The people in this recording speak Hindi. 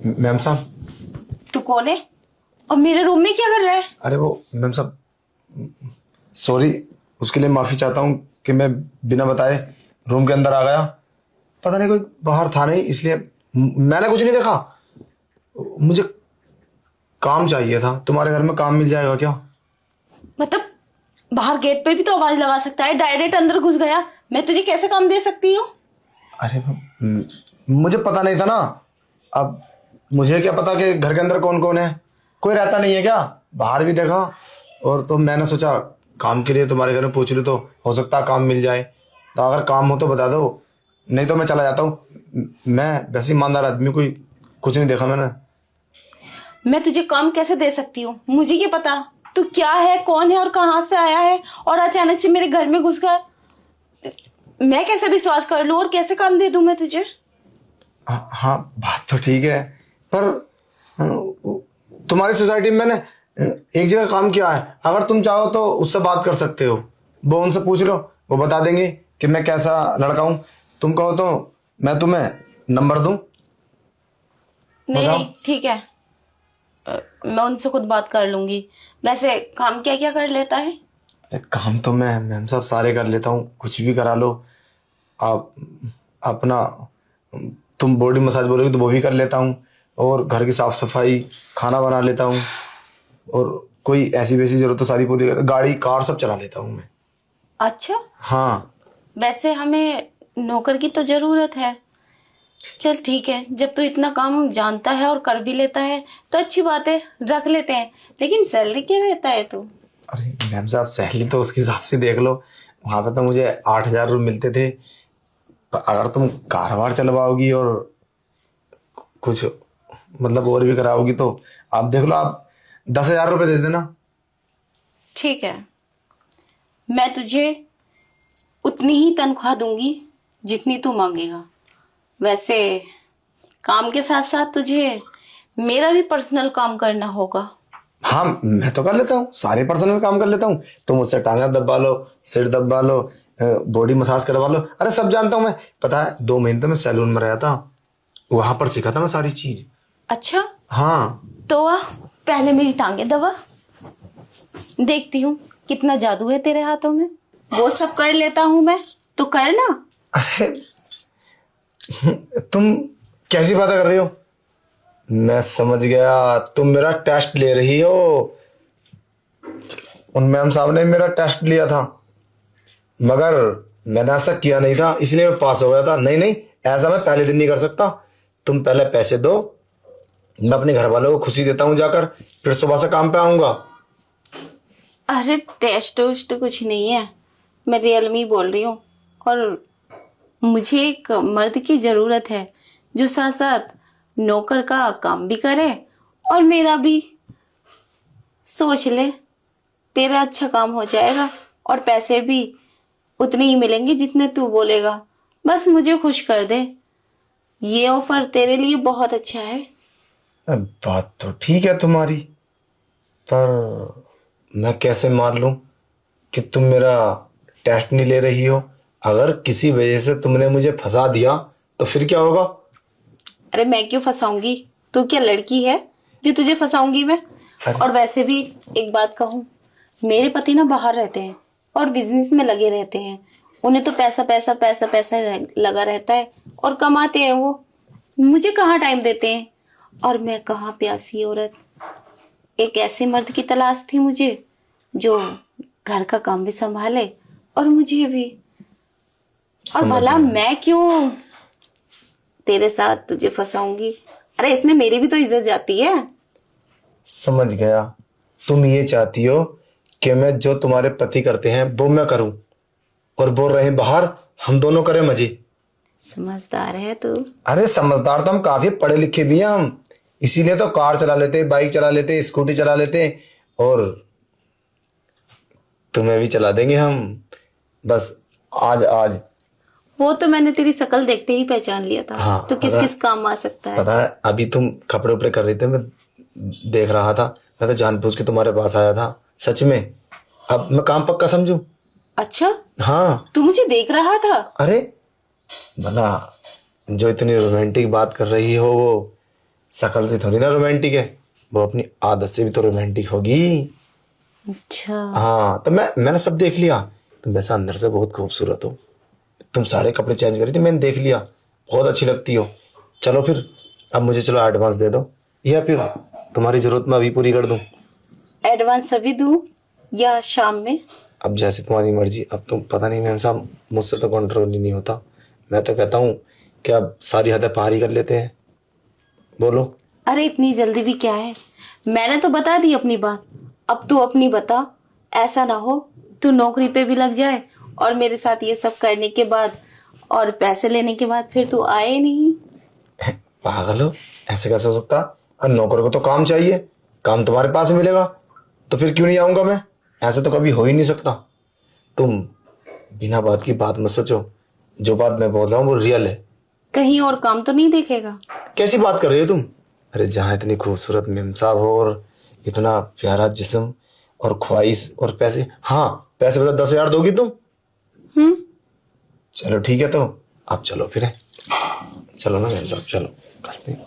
मैम साहब। तू कौन है और मेरे रूम में क्या कर रहा है? अरे वो मैम साहब, सॉरी, उसके लिए माफी चाहता हूँ कि मैं बिना बताए रूम के अंदर आ गया। पता नहीं कोई बाहर था नहीं, इसलिए मैंने कुछ नहीं देखा। मुझे काम चाहिए था, तुम्हारे घर में काम मिल जाएगा क्या? मतलब बाहर गेट पे भी तो आवाज लगा सकता है, डायरेक्ट अंदर घुस गया। मैं तुझे कैसे काम दे सकती हूँ? अरे मुझे पता नहीं था ना। अब मुझे क्या पता कि घर के अंदर कौन कौन है। कोई रहता नहीं है क्या? बाहर भी देखा और तो मैंने सोचा काम के लिए तुम्हारे घर में पूछ लूँ, तो हो सकता है काम मिल जाए। तो अगर काम हो तो बता दो, नहीं तो मैं चला जाता हूँ। मैं वैसे ईमानदार आदमी, कोई कुछ नहीं देखा मैंने। मैं तुझे काम कैसे दे सकती हूँ? मुझे क्या पता तू क्या है, कौन है और कहाँ से आया है और अचानक से मेरे घर में घुस गया। मैं कैसे विश्वास कर लूँ और कैसे काम दे दूँ मैं तुझे? हाँ, बात तो ठीक है, पर तुम्हारी सोसाइटी में मैंने एक जगह काम किया है। अगर तुम चाहो तो उससे बात कर सकते हो। वो उनसे पूछ लो, वो बता देंगे कि मैं कैसा लड़का हूँ। तुम कहो तो मैं तुम्हें नंबर दूं। नहीं बताओ। नहीं ठीक है। मैं उनसे खुद बात कर लूंगी। वैसे काम क्या क्या कर लेता है? काम तो मैं मैम साहब सारे कर लेता हूँ, कुछ भी करा लो आप अपना। तुम बॉडी मसाज बोलोगे तो वो भी कर लेता हूँ, और घर की साफ सफाई, खाना बना लेता हूँ, और कोई ऐसी वैसी जरूरत तो सारी पूरी गाड़ी कार सब चला लेता हूँ मैं। अच्छा, हाँ। वैसे हमें नौकर की तो जरूरत है। चल ठीक है, जब तू इतना काम जानता है और कर भी लेता है तो अच्छी बात है, रख लेते हैं। लेकिन सैलरी क्या रहता है तू? अरे मैम साहब, सैलरी तो उसके हिसाब से देख लो। वहां पे तो मुझे 8,000 रुपये मिलते थे। पर अगर तुम कारवार चलवाओगी और कुछ मतलब और भी कराओगी तो आप देख लो, आप 10,000 रुपये दे देना। ठीक है, मैं तुझे उतनी ही तनख्वाह दूंगी जितनी तू मांगेगा। वैसे काम के साथ साथ तुझे मेरा भी पर्सनल काम करना होगा। हाँ, मैं तो कर लेता हूँ, सारे पर्सनल काम कर लेता हूँ। तुम मुझसे टांगा दबा लो, सिर दबा लो, बॉडी मसाज करवा लो, अरे सब जानता हूँ मैं। पता है 2 महीने तो मैं सैलून में रहा था, वहां पर सीखा था मैं सारी चीज। अच्छा, हाँ। तो आ पहले मेरी टांगे दबा, देखती हूँ कितना जादू है तेरे हाथों में। वो सब कर लेता हूँ मैं, तो कर ना। अरे तुम कैसी बातें कर रही हो? मैं समझ गया, तुम मेरा टेस्ट ले रही हो। उन मैम साहब ने मेरा टेस्ट लिया था, मगर मैंने ऐसा किया नहीं था, इसलिए मैं पास हो गया था। नहीं नहीं, ऐसा मैं पहले दिन नहीं कर सकता। तुम पहले पैसे दो, मैं अपने घर वालों को खुशी देता हूँ जाकर, फिर सुबह से काम पे आऊंगा। अरे टेस्ट वेस्ट कुछ नहीं है, मैं रियल मी बोल रही हूँ। और मुझे एक मर्द की जरूरत है जो साथ साथ नौकर का काम भी करे और मेरा भी। सोच ले, तेरा अच्छा काम हो जाएगा और पैसे भी उतने ही मिलेंगे जितने तू बोलेगा। बस मुझे खुश कर दे, ये ऑफर तेरे लिए बहुत अच्छा है। बात तो ठीक है तुम्हारी, पर मैं कैसे मान लूं कि तुम मेरा टेस्ट नहीं ले रही हो? अगर किसी वजह से तुमने मुझे फंसा दिया तो फिर क्या होगा? अरे मैं क्यों फंसाऊंगी? तू क्या लड़की है जो तुझे फंसाऊंगी मैं? अरे और वैसे भी एक बात कहूँ, मेरे पति ना बाहर रहते हैं और बिजनेस में लगे रहते हैं। उन्हें तो पैसा पैसा पैसा पैसा लगा रहता है और कमाते हैं वो। मुझे कहाँ टाइम देते हैं? और मैं कहाँ प्यासी औरत। एक ऐसे मर्द की तलाश थी मुझे जो घर का काम भी संभाले और मुझे भी। और समझ भला गया। मैं क्यों तेरे साथ तुझे फंसाऊंगी? अरे इसमें मेरी भी तो इज्जत जाती है। समझ गया, तुम ये चाहती हो कि मैं जो तुम्हारे पति करते हैं वो मैं करूं, और वो रहे बाहर, हम दोनों करें मजे। समझदार है तू। अरे समझदार तो हम काफी पढ़े लिखे भी हैं हम, इसीलिए तो कार चला लेते, बाइक चला लेते, स्कूटी चला लेते, और तुम्हें भी चला देंगे हम। बस आज आज। वो तो मैंने तेरी शक्ल देखते ही पहचान लिया था, हाँ, तो किस किस काम आ सकता है। पता है अभी तुम कपड़े उपड़े कर रहे थे, मैं देख रहा था। मैं तो जानबूझ के तुम्हारे पास आया था, सच में। अब मैं काम पक्का समझू। अच्छा, हाँ। तू मुझे देख रहा था? अरे भला जो इतनी रोमांटिक बात कर रही हो वो शकल से थोड़ी ना रोमांटिक है, वो अपनी आदत से भी तो रोमांटिक होगी। अच्छा। हाँ तो मैंने सब देख लिया। तुम वैसा अंदर से बहुत खूबसूरत हो। तुम सारे कपड़े चेंज करी थी, मैंने देख लिया, बहुत अच्छी लगती हो। चलो फिर अब मुझे चलो एडवांस दे दो, या फिर तुम्हारी जरूरत मैं अभी पूरी कर दूं। एडवांस अभी दूं या शाम में? अब जैसे तुम्हारी मर्जी। अब तुम पता नहीं मैम साहब, मुझसे तो कंट्रोल ही नहीं होता। मैं तो कहता हूँ कि अब सारी हदें पार ही कर लेते हैं। बोलो। अरे इतनी जल्दी भी क्या है, मैंने तो बता दी अपनी बात, अब तू अपनी बता। ऐसा ना हो तू नौकरी पे भी लग जाए और मेरे साथ ये सब करने के बाद और पैसे लेने के बाद फिर तू आए नहीं। पागल हो, ऐसे कैसे हो सकता? और नौकर को तो काम चाहिए, काम तुम्हारे पास ही मिलेगा, तो फिर क्यों नहीं आऊंगा मैं? ऐसे तो कभी हो ही नहीं सकता। तुम बिना बात की बात मत सोचो, जो बात मैं बोल रहा हूँ वो रियल है। कहीं और काम तो नहीं देखेगा? कैसी बात कर रही हो तुम? अरे जहाँ इतनी खूबसूरत मेम साहब हो और इतना प्यारा जिस्म और ख्वाहिश और पैसे, हाँ पैसे बता 10,000 दोगी तुम? हम्म। चलो ठीक है, तो अब चलो फिर। चलो ना मेम साहब, चलो करते हैं।